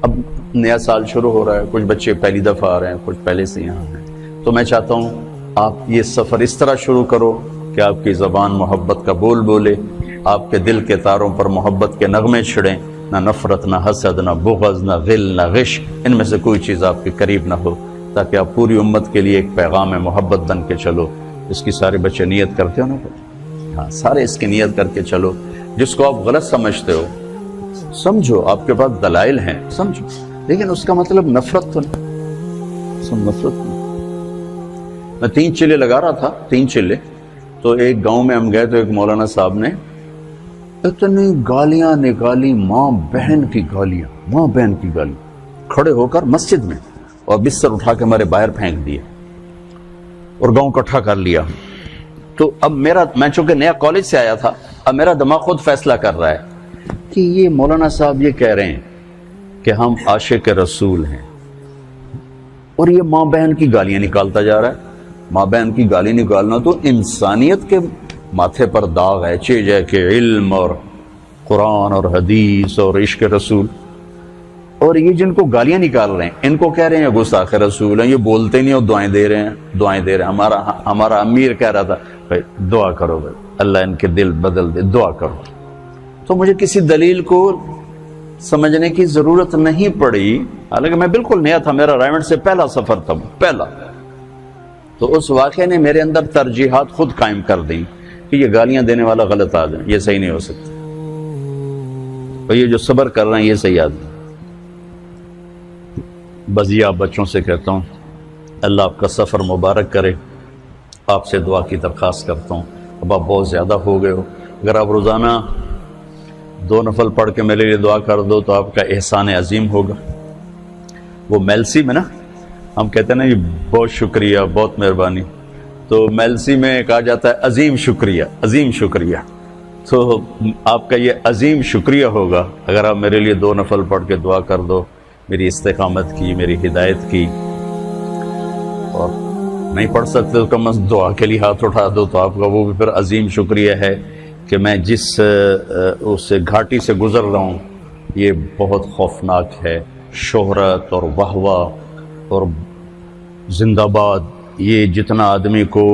اب نیا سال شروع ہو رہا ہے، کچھ بچے پہلی دفعہ آ رہے ہیں، کچھ پہلے سے یہاں ہیں، تو میں چاہتا ہوں آپ یہ سفر اس طرح شروع کرو کہ آپ کی زبان محبت کا بول بولے، آپ کے دل کے تاروں پر محبت کے نغمے چھڑیں، نہ نفرت، نہ حسد، نہ بغض، نہ غل، نہ غش، ان میں سے کوئی چیز آپ کے قریب نہ ہو، تاکہ آپ پوری امت کے لیے ایک پیغام محبت بن کے چلو۔ اس کی سارے بچے نیت کرتے ہو نا؟ ہاں، سارے اس کی نیت کر کے چلو۔ جس کو آپ غلط سمجھتے ہو سمجھو، آپ کے پاس دلائل ہیں، سمجھو، لیکن اس کا مطلب نفرت تو نہیں، نفرت نہیں۔ میں 3 چلے لگا رہا تھا، 3 چلے، تو ایک گاؤں میں ہم گئے تو ایک مولانا صاحب نے اتنی گالیاں نکالی، ماں بہن کی گالیاں، ماں بہن کی گالی، کھڑے ہو کر مسجد میں، اور بستر اٹھا کے ہمارے باہر پھینک دیا اور گاؤں اکٹھا کر لیا۔ تو اب میں چونکہ نیا کالج سے آیا تھا، اب میرا دماغ خود فیصلہ کر رہا ہے کہ یہ مولانا صاحب یہ کہہ رہے ہیں کہ ہم عاشق رسول ہیں، اور یہ ماں بہن کی گالیاں نکالتا جا رہا ہے۔ ماں بہن کی گالی نکالنا تو انسانیت کے ماتھے پر داغ ہے، چیزیں کہ علم اور قرآن اور حدیث اور عشق رسول، اور یہ جن کو گالیاں نکال رہے ہیں ان کو کہہ رہے ہیں گستاخ رسول ہیں، یہ بولتے نہیں اور دعائیں دے رہے ہیں، دعائیں دے رہے ہیں۔ ہمارا امیر کہہ رہا تھا بھائی دعا کرو، بھائی اللہ ان کے دل بدل دے، دعا کرو۔ تو مجھے کسی دلیل کو سمجھنے کی ضرورت نہیں پڑی، حالانکہ میں بالکل نیا تھا، میرا رائمنڈ سے پہلا سفر تھا، پہلا۔ تو اس واقعے نے میرے اندر ترجیحات خود قائم کر دیں کہ یہ گالیاں دینے والا غلط آدمی، یہ صحیح نہیں ہو سکتا، اور یہ جو صبر کر رہے ہیں یہ صحیح آدمی۔ بس یہ آپ بچوں سے کہتا ہوں، اللہ آپ کا سفر مبارک کرے۔ آپ سے دعا کی درخواست کرتا ہوں، اب آپ بہت زیادہ ہو گئے ہو، اگر آپ روزانہ 2 نفل پڑھ کے میرے لیے دعا کر دو تو آپ کا احسان عظیم ہوگا۔ وہ میلسی میں نا ہم کہتے ہیں نا یہ بہت شکریہ، بہت مہربانی، تو میلسی میں کہا جاتا ہے عظیم شکریہ، عظیم شکریہ۔ تو آپ کا یہ عظیم شکریہ ہوگا اگر آپ میرے لیے 2 نفل پڑھ کے دعا کر دو، میری استقامت کی، میری ہدایت کی، اور نہیں پڑھ سکتے تو کم از دعا کے لیے ہاتھ اٹھا دو، تو آپ کا وہ بھی پھر عظیم شکریہ ہے کہ میں جس اس گھاٹی سے گزر رہا ہوں یہ بہت خوفناک ہے، شہرت اور واہ اور زندہ باد، یہ جتنا آدمی کو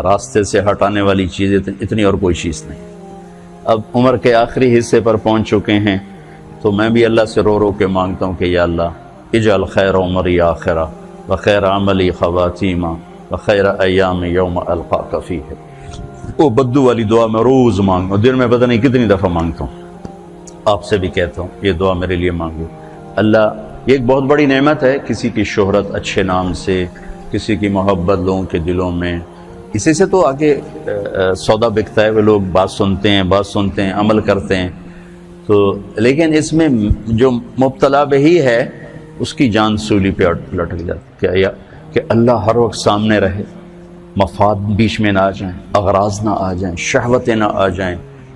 راستے سے ہٹانے والی چیز اتنی اور کوئی چیز نہیں۔ اب عمر کے آخری حصے پر پہنچ چکے ہیں، تو میں بھی اللہ سے رو رو کے مانگتا ہوں کہ یا اللہ اجعل خیر عمری آخرہ وخیر عملی خواتیمہ وخیر ایام یوم القاک فیہ۔ وہ بدو والی دعا میں روز مانگتا ہوں، دن میں پتہ نہیں کتنی دفعہ مانگتا ہوں، آپ سے بھی کہتا ہوں یہ دعا میرے لیے مانگو۔ اللہ، یہ ایک بہت بڑی نعمت ہے، کسی کی شہرت اچھے نام سے، کسی کی محبت لوگوں کے دلوں میں، اسی سے تو آگے سودا بکتا ہے، وہ لوگ بات سنتے ہیں عمل کرتے ہیں۔ تو لیکن اس میں جو مبتلا بہی ہے اس کی جان سولی پہ لٹک جاتی ہے کہ اللہ ہر وقت سامنے رہے، مفاد بیچ میں نہ آ جائیں، اغراض نہ آ جائیں، شہوتیں نہ آ جائیں،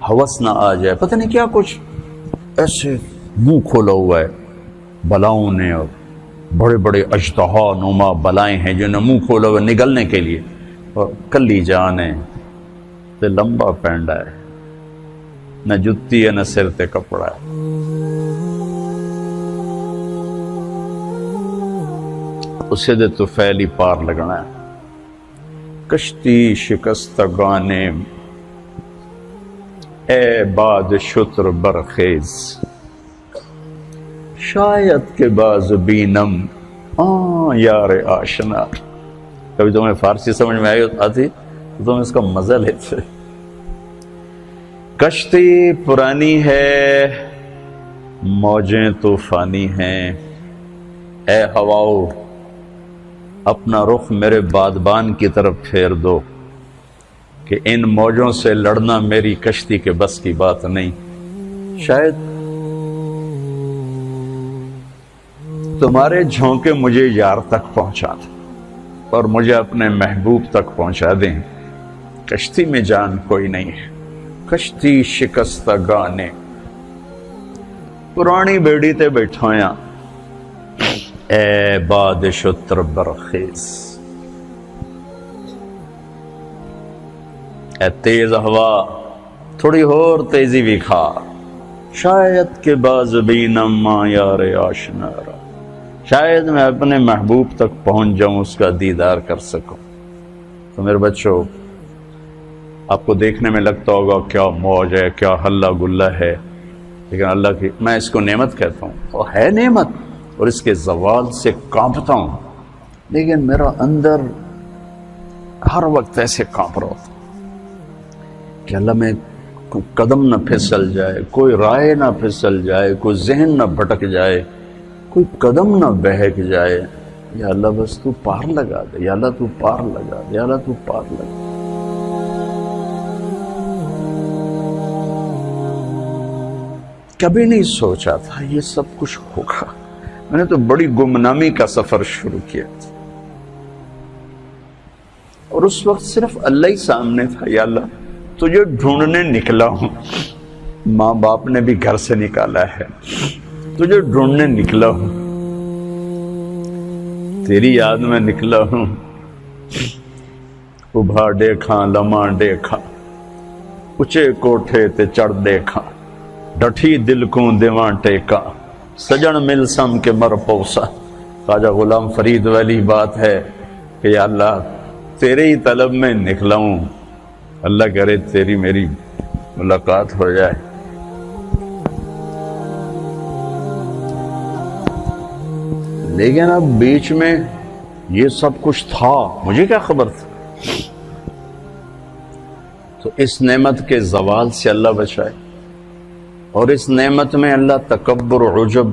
ہوس نہ آ جائے، پتہ نہیں کیا کچھ ایسے منہ کھولا ہوا ہے بلاؤں نے، اور بڑے بڑے اژدہا نما بلائیں ہیں جنہیں منہ کھولا ہوا نگلنے کے لیے، اور کلی جان ہے تے لمبا پینڈا ہے، نہ جتی ہے نہ سر تے کپڑا ہے۔ اسے دے تو فیلی پار لگنا ہے، کشتی شکستگانے اے باد شتر برخیز، شاید کے باز بینم یار آشنا۔ کبھی تمہیں فارسی سمجھ میں آتی تو تم اس کا مزہ لیتے۔ کشتی پرانی ہے، موجیں طوفانی ہیں، اے ہواؤ اپنا رخ میرے بادبان کی طرف پھیر دو کہ ان موجوں سے لڑنا میری کشتی کے بس کی بات نہیں۔ شاید تمہارے جھونکے مجھے یار تک پہنچا دیں اور مجھے اپنے محبوب تک پہنچا دیں، کشتی میں جان کوئی نہیں ہے، کشتی شکستگانے پرانی بیڑی تے بیٹھویاں اے باد شتر برخیز، اے تیز ہوا تھوڑی اور تیزی بھی کھا، شاید کہ باز بینم ما یار آشنا را، شاید میں اپنے محبوب تک پہنچ جاؤں، اس کا دیدار کر سکوں۔ تو میرے بچوں، آپ کو دیکھنے میں لگتا ہوگا کیا موج ہے، کیا ہلا گلا ہے، لیکن اللہ کی، میں اس کو نعمت کہتا ہوں، وہ ہے نعمت، اور اس کے زوال سے کانپتا ہوں، لیکن میرا اندر ہر وقت ایسے کانپ رہا ہوتا کہ اللہ میں کوئی قدم نہ پھسل جائے، کوئی رائے نہ پھسل جائے، کوئی ذہن نہ بھٹک جائے، کوئی قدم نہ بہک جائے۔ یا اللہ بس تو پار لگا دے، یا اللہ تو پار لگا دے، یا اللہ تو پار لگا دے۔ کبھی نہیں سوچا تھا یہ سب کچھ ہوگا، میں نے تو بڑی گمنامی کا سفر شروع کیا تھا، اور اس وقت صرف اللہ ہی سامنے تھا۔ یا اللہ تجھے ڈھونڈنے نکلا ہوں، ماں باپ نے بھی گھر سے نکالا ہے، تجھے ڈھونڈنے نکلا ہوں، تیری یاد میں نکلا ہوں، ابھا دیکھاں لمحہ دیکھاں، اچے کوٹھے تے چڑھ دیکھاں، ڈٹھی دل کو دیواں ٹیکا، سجن مل سم کے مر پوسا۔ خواجہ غلام فرید والی بات ہے کہ یا اللہ تیرے ہی طلب میں نکلا ہوں، اللہ کرے تیری میری ملاقات ہو جائے۔ لیکن اب بیچ میں یہ سب کچھ تھا، مجھے کیا خبر تھا؟ تو اس نعمت کے زوال سے اللہ بچائے، اور اس نعمت میں اللہ تکبر، عجب،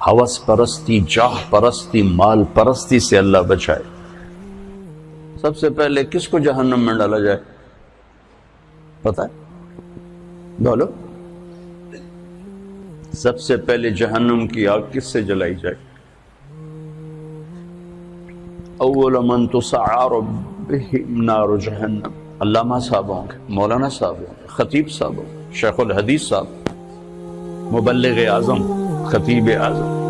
ہوس پرستی، جاہ پرستی، مال پرستی سے اللہ بچائے۔ سب سے پہلے کس کو جہنم میں ڈالا جائے پتہ ہے؟ بولو، سب سے پہلے جہنم کی آگ کس سے جلائی جائے؟ اول من تسعر بهم نار جہنم، علامہ صاحب ہوں گے، مولانا صاحب ہوں گے، خطیب صاحب ہوں گے، شیخ الحدیث صاحب، مبلغ اعظم، خطیب اعظم۔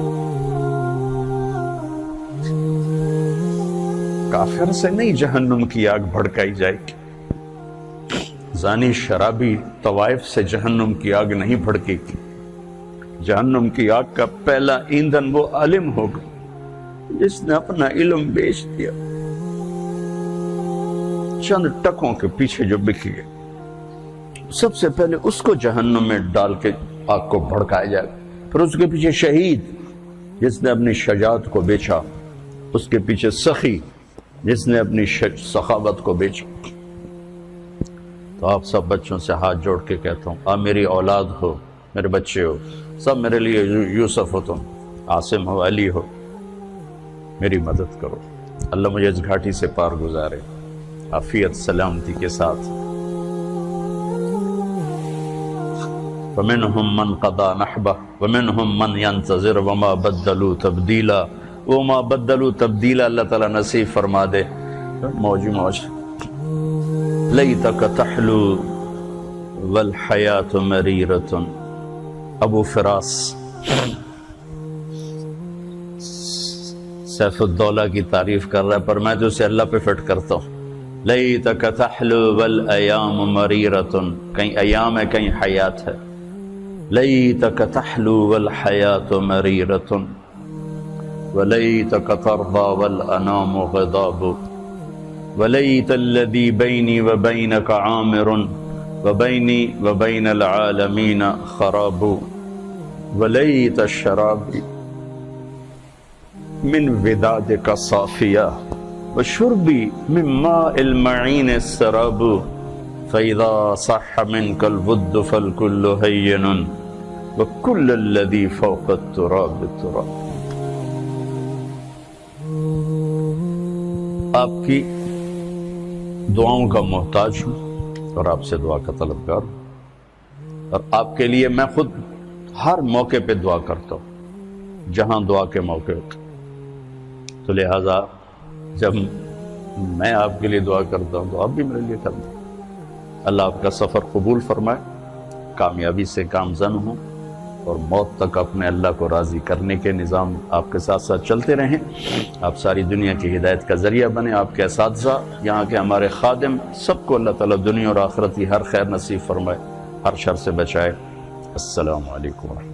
کافر سے نہیں جہنم کی آگ بھڑکائی جائے گی، زانی شرابی طوائف سے جہنم کی آگ نہیں بھڑکے گی۔ جہنم کی آگ کا پہلا ایندھن وہ عالم ہوگا جس نے اپنا علم بیچ دیا، چند ٹکوں کے پیچھے جو بک گئے، سب سے پہلے اس کو جہنم میں ڈال کے آگ کو بھڑکایا جائے۔ پھر اس کے پیچھے شہید جس نے اپنی شجاعت کو بیچا، اس کے پیچھے سخی جس نے اپنی سخاوت کو بیچا۔ تو آپ سب بچوں سے ہاتھ جوڑ کے کہتا ہوں، آپ میری اولاد ہو، میرے بچے ہو، سب میرے لیے یوسف ہو، تم عاصم ہو، علی ہو، میری مدد کرو، اللہ مجھے اس گھاٹی سے پار گزارے عافیت سلامتی کے ساتھ۔ وَمِنْهُمْ مَنْ قَضَى نَحْبَهُ وَمِنْهُمْ مَنْ يَنْتَظِرُ وَمَا بَدَّلُوا تَبْدِيلًا، وَمَا بَدَّلُوا تَبْدِيلًا اللہ تعالیٰ نصیب فرما دے۔ موج لَيْتَكَ تَحْلُو وَالْحَيَاةُ مَرِيرَةٌ، ابو فراس سیف الدولہ کی تعریف کر رہا ہے، پر میں تو اسے اللہ پہ فٹ کرتا ہوں۔ لَيْتَكَ تَحْلُو وَالْأَيَامُ مَرِيرَةٌ، کہیں ایام ہے کہیں حیات ہے۔ لَيْتَكَ تَحْلُو وَالْحَيَاةُ مَرِيرَةٌ وَلَيْتَكَ تَرْضَى وَالْأَنَامُ غِضَابُ، وَلَيْتَ الَّذِي بَيْنِي وَبَيْنَكَ عَامِرٌ وَبَيْنِي وَبَيْنَ الْعَالَمِينَ خَرَابُ، وَلَيْتَ الشَّرَابِ مِنْ وِدَادِكَ صَافِيَةٌ وَشُرْبِي مِنْ مَاءِ الْمَعِينِ السَّرَابُ، فَإِذَا صَحَّ مِنْكَ الْوُدُّ فَالْكُلُّ هَيِّنٌ وَكُلُّ الَّذِي فَوْقَ التُّرَابِ التُّرَابُ۔ آپ کی دعاؤں کا محتاج ہوں اور آپ سے دعا کا طلبگار ہوں، اور آپ کے لیے میں خود ہر موقع پہ دعا کرتا ہوں جہاں دعا کے موقع ہوتے، تو لہٰذا جب میں آپ کے لیے دعا کرتا ہوں تو آپ بھی میرے لیے کرنا۔ اللہ آپ کا سفر قبول فرمائے، کامیابی سے گامزن ہوں، اور موت تک اپنے اللہ کو راضی کرنے کے نظام آپ کے ساتھ ساتھ چلتے رہیں۔ آپ ساری دنیا کی ہدایت کا ذریعہ بنیں، آپ کے اساتذہ، یہاں کے ہمارے خادم، سب کو اللہ تعالیٰ دنیا اور آخرت کی ہر خیر نصیب فرمائے۔ ہر شر سے بچائے۔ السلام علیکم۔